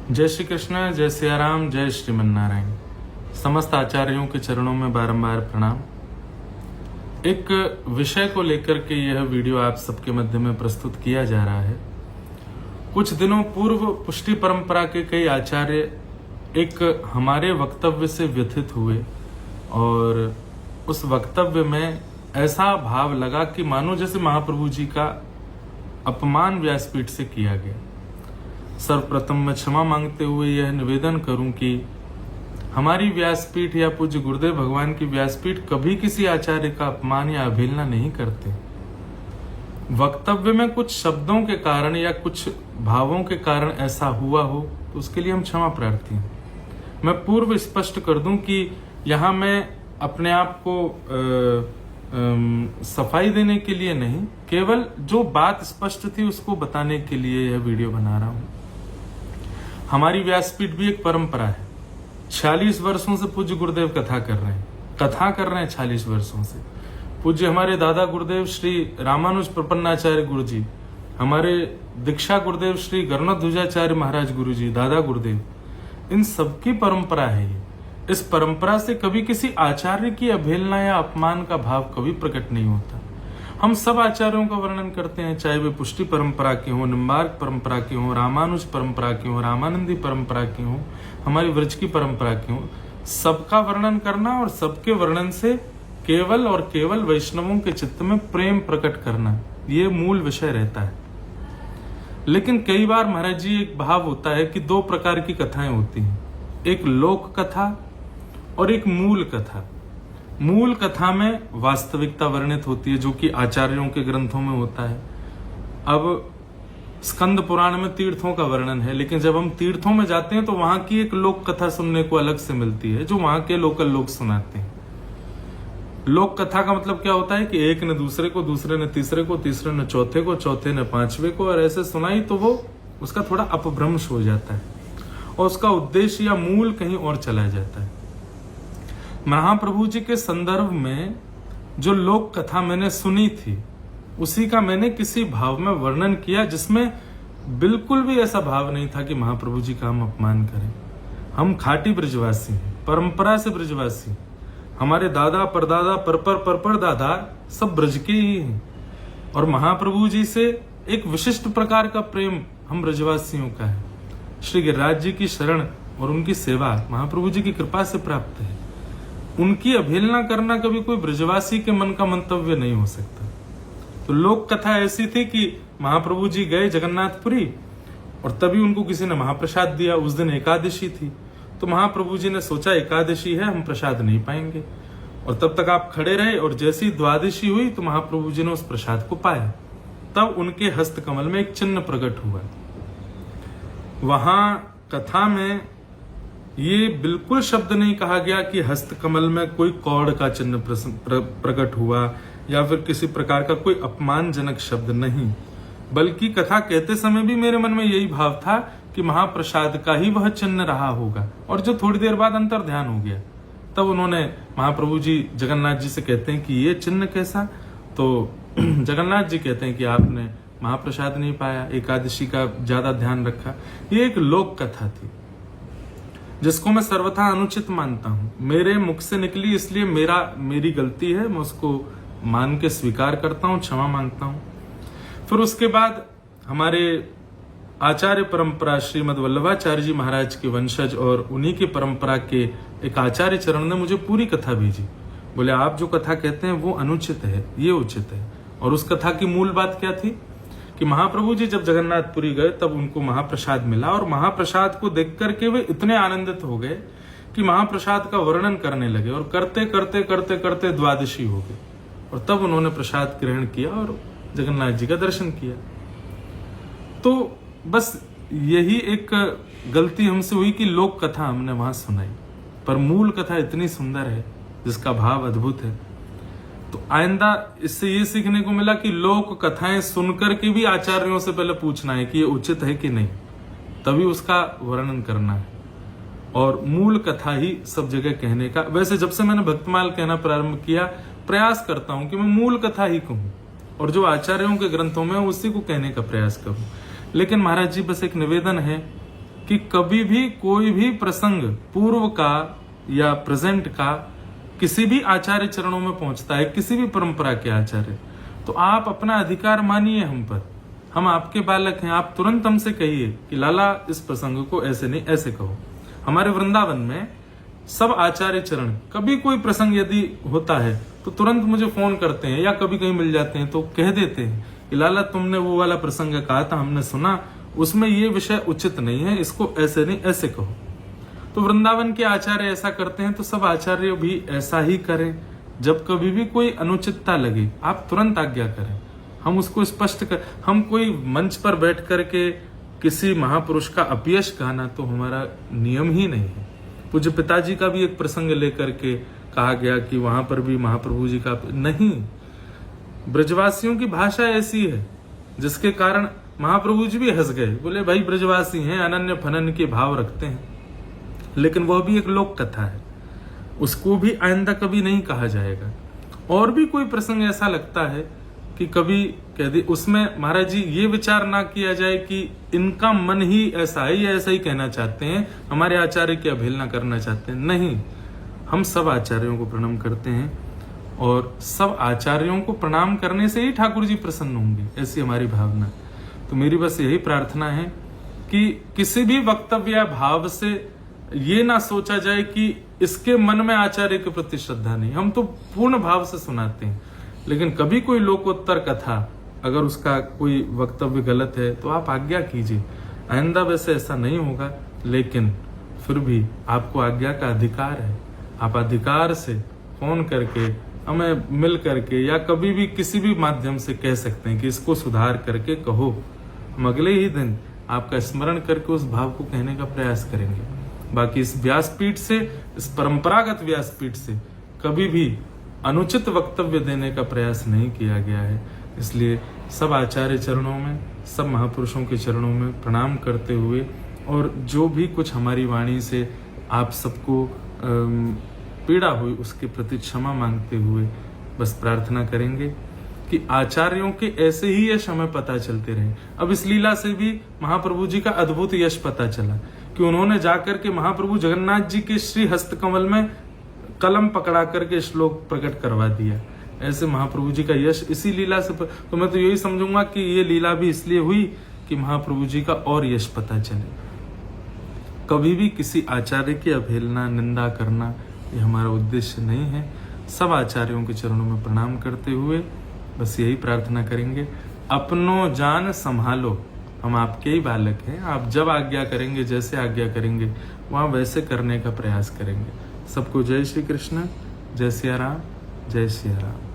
जय श्री कृष्ण, जय सिया राम, जय श्रीमन नारायण। समस्त आचार्यों के चरणों में बारंबार प्रणाम। एक विषय को लेकर के यह वीडियो आप सबके मध्य में प्रस्तुत किया जा रहा है। कुछ दिनों पूर्व पुष्टि परंपरा के कई आचार्य एक हमारे वक्तव्य से व्यथित हुए और उस वक्तव्य में ऐसा भाव लगा कि मानो जैसे महाप्रभु जी का अपमान व्यासपीठ से किया गया। सर्वप्रथम मैं क्षमा मांगते हुए यह निवेदन करूं कि हमारी व्यासपीठ या पूज्य गुरुदेव भगवान की व्यासपीठ कभी किसी आचार्य का अपमान या अवहेलना नहीं करते। वक्तव्य में कुछ शब्दों के कारण या कुछ भावों के कारण ऐसा हुआ हो तो उसके लिए हम क्षमा प्रार्थी हैं। मैं पूर्व स्पष्ट कर दूं कि यहां मैं अपने आप को सफाई देने के लिए नहीं, केवल जो बात स्पष्ट थी उसको बताने के लिए यह वीडियो बना रहा हूं। हमारी व्यासपीठ भी एक परंपरा है। 46 वर्षों से पूज्य गुरुदेव कथा कर रहे हैं 46 वर्षों से। पूज्य हमारे दादा गुरुदेव श्री रामानुज प्रपन्नाचार्य गुरु जी, हमारे दीक्षा गुरुदेव श्री गरुणध्वजाचार्य महाराज गुरु जी, दादा गुरुदेव, इन सबकी परंपरा है ये। इस परंपरा से कभी किसी आचार्य की अवहेलना या अपमान का भाव कभी प्रकट नहीं होता। हम सब आचार्यों का वर्णन करते हैं, चाहे वे पुष्टि परंपरा के हों, निम्बार्क परंपरा के हों, रामानुज परंपरा के हों, रामानंदी परंपरा के हों, हमारी व्रज की परंपरा के हों। सबका वर्णन करना और सबके वर्णन से केवल और केवल वैष्णवों के चित्त में प्रेम प्रकट करना, ये मूल विषय रहता है। लेकिन कई बार महाराज जी एक भाव होता है कि दो प्रकार की कथाएं होती हैं, एक लोक कथा और एक मूल कथा। मूल कथा में वास्तविकता वर्णित होती है, जो कि आचार्यों के ग्रंथों में होता है। अब स्कंद पुराण में तीर्थों का वर्णन है, लेकिन जब हम तीर्थों में जाते हैं तो वहां की एक लोक कथा सुनने को अलग से मिलती है, जो वहां के लोकल लोग सुनाते हैं। लोक कथा का मतलब क्या होता है कि एक ने दूसरे को, दूसरे ने तीसरे को, तीसरे ने चौथे को, चौथे ने पांचवे को, और ऐसे सुनाई तो वो उसका थोड़ा अपभ्रंश हो जाता है और उसका उद्देश्य या मूल कहीं और चला जाता है। महाप्रभु जी के संदर्भ में जो लोक कथा मैंने सुनी थी, उसी का मैंने किसी भाव में वर्णन किया जिसमें बिल्कुल भी ऐसा भाव नहीं था कि महाप्रभु जी का हम अपमान करें। हम खाटी ब्रजवासी हैं, परंपरा से ब्रजवासी। हमारे दादा परदादा परपर दादा सब ब्रज के ही हैं, और महाप्रभु जी से एक विशिष्ट प्रकार का प्रेम हम ब्रजवासियों का है। श्री गिरिराज जी की शरण और उनकी सेवा महाप्रभु जी की कृपा से प्राप्त है। उनकी अवहेलना करना कभी कोई ब्रजवासी के मन का मंतव्य नहीं हो सकता। तो लोक कथा ऐसी थी कि महाप्रभु जी गए जगन्नाथपुरी और तभी उनको किसी ने महाप्रसाद दिया। उस दिन एकादशी थी, तो महाप्रभु जी ने सोचा एकादशी है, हम प्रसाद नहीं पाएंगे, और तब तक आप खड़े रहे, और जैसी द्वादशी हुई तो महाप्रभु जी ने उस प्रसाद को पाया। तब उनके हस्त कमल में एक चिन्ह प्रकट हुआ। वहां कथा में ये बिल्कुल शब्द नहीं कहा गया कि हस्त कमल में कोई कौड़ का चिन्ह प्रकट हुआ या फिर किसी प्रकार का कोई अपमानजनक शब्द नहीं, बल्कि कथा कहते समय भी मेरे मन में यही भाव था कि महाप्रसाद का ही वह चिन्ह रहा होगा। और जो थोड़ी देर बाद अंतर ध्यान हो गया, तब उन्होंने महाप्रभु जी जगन्नाथ जी से कहते हैं कि ये चिन्ह कैसा? तो जगन्नाथ जी कहते हैं कि आपने महाप्रसाद नहीं पाया, एकादशी का ज्यादा ध्यान रखा। ये एक लोक कथा थी जिसको मैं सर्वथा अनुचित मानता हूं। मेरे मुख से निकली, इसलिए मेरी गलती है, मैं उसको मान के स्वीकार करता हूं, क्षमा मांगता हूं। फिर उसके बाद हमारे आचार्य परंपरा श्रीमद वल्लभाचार्य जी महाराज के वंशज और उन्हीं की परंपरा के एक आचार्य चरण ने मुझे पूरी कथा भेजी। बोले आप जो कथा कहते हैं वो अनुचित है, ये उचित है। और उस कथा की मूल बात क्या थी कि महाप्रभु जी जब जगन्नाथपुरी गए तब उनको महाप्रसाद मिला, और महाप्रसाद को देख करके वे इतने आनंदित हो गए कि महाप्रसाद का वर्णन करने लगे, और करते करते करते करते द्वादशी हो गई, और तब उन्होंने प्रसाद ग्रहण किया और जगन्नाथ जी का दर्शन किया। तो बस यही एक गलती हमसे हुई कि लोक कथा हमने वहां सुनाई, पर मूल कथा इतनी सुंदर है जिसका भाव अद्भुत है। तो आइंदा इससे ये सीखने को मिला कि लोक कथाएं सुनकर के भी आचार्यों से पहले पूछना है कि ये उचित है कि नहीं, तभी उसका वर्णन करना है, और मूल कथा ही सब जगह कहने का। वैसे जब से मैंने भक्तमाल कहना प्रारंभ किया, प्रयास करता हूं कि मैं मूल कथा ही कहूं, और जो आचार्यों के ग्रंथों में उसी को कहने का प्रयास करूं। लेकिन महाराज जी बस एक निवेदन है कि कभी भी कोई भी प्रसंग पूर्व का या प्रेजेंट का किसी भी आचार्य चरणों में पहुंचता है, किसी भी परंपरा के आचार्य, तो आप अपना अधिकार मानिए हम पर। हम आपके बालक हैं, आप तुरंत हमसे कहिए कि लाला इस प्रसंग को ऐसे नहीं ऐसे कहो। हमारे वृंदावन में सब आचार्य चरण कभी कोई प्रसंग यदि होता है तो तुरंत मुझे फोन करते हैं, या कभी कहीं मिल जाते हैं तो कह देते हैं कि लाला तुमने वो वाला प्रसंग कहा था, हमने सुना, उसमें ये विषय उचित नहीं है, इसको ऐसे नहीं ऐसे कहो। तो वृंदावन के आचार्य ऐसा करते हैं तो सब आचार्य भी ऐसा ही करें। जब कभी भी कोई अनुचितता लगे आप तुरंत आज्ञा करें, हम उसको स्पष्ट कर। हम कोई मंच पर बैठ करके किसी महापुरुष का अपयश गाना तो हमारा नियम ही नहीं है। पूज्य पिताजी का भी एक प्रसंग लेकर के कहा गया कि वहां पर भी महाप्रभु जी का नहीं। ब्रजवासियों की भाषा ऐसी है जिसके कारण महाप्रभु जी भी हंस गए, बोले भाई ब्रजवासी हैं, अनन्य फनन के भाव रखते हैं, लेकिन वह भी एक लोक कथा है, उसको भी आइंदा कभी नहीं कहा जाएगा। और भी कोई प्रसंग ऐसा लगता है कि कभी कह दे, उसमें महाराज जी ये विचार ना किया जाए कि इनका मन ही ऐसा है या ऐसा ही कहना चाहते हैं, हमारे आचार्य की अवहेलना करना चाहते हैं। नहीं, हम सब आचार्यों को प्रणाम करते हैं और सब आचार्यों को प्रणाम करने से ही ठाकुर जी प्रसन्न होंगे, ऐसी हमारी भावना। तो मेरी बस यही प्रार्थना है कि किसी भी वक्तव्य या भाव से ये ना सोचा जाए कि इसके मन में आचार्य के प्रति श्रद्धा नहीं। हम तो पूर्ण भाव से सुनाते हैं, लेकिन कभी कोई लोकोत्तर कथा अगर उसका कोई वक्तव्य गलत है तो आप आज्ञा कीजिए। आइंदा वैसे ऐसा नहीं होगा, लेकिन फिर भी आपको आज्ञा का अधिकार है। आप अधिकार से फोन करके हमें मिल करके या कभी भी किसी भी माध्यम से कह सकते हैं कि इसको सुधार करके कहो। हम अगले ही दिन आपका स्मरण करके उस भाव को कहने का प्रयास करेंगे। बाकी इस व्यासपीठ से, इस परंपरागत व्यासपीठ से कभी भी अनुचित वक्तव्य देने का प्रयास नहीं किया गया है। इसलिए सब आचार्य चरणों में, सब महापुरुषों के चरणों में प्रणाम करते हुए और जो भी कुछ हमारी वाणी से आप सबको पीड़ा हुई उसके प्रति क्षमा मांगते हुए बस प्रार्थना करेंगे कि आचार्यों के ऐसे ही यश हमें पता चलते रहे। अब इस लीला से भी महाप्रभु जी का अद्भुत यश पता चला कि उन्होंने जाकर के महाप्रभु जगन्नाथ जी के श्री हस्तकमल में कलम पकड़ा करके श्लोक प्रकट करवा दिया। ऐसे महाप्रभु जी का यश इसी लीला से तो मैं तो यही समझूंगा कि ये लीला भी इसलिए हुई कि महाप्रभु जी का और यश पता चले। कभी भी किसी आचार्य की अवहेलना, निंदा करना ये हमारा उद्देश्य नहीं है। सब आचार्यों के चरणों में प्रणाम करते हुए बस यही प्रार्थना करेंगे, अपनो जान संभालो। हम आपके ही बालक हैं, आप जब आज्ञा करेंगे, जैसे आज्ञा करेंगे वहां वैसे करने का प्रयास करेंगे। सबको जय श्री कृष्ण, जय सिया राम, जय सिया राम।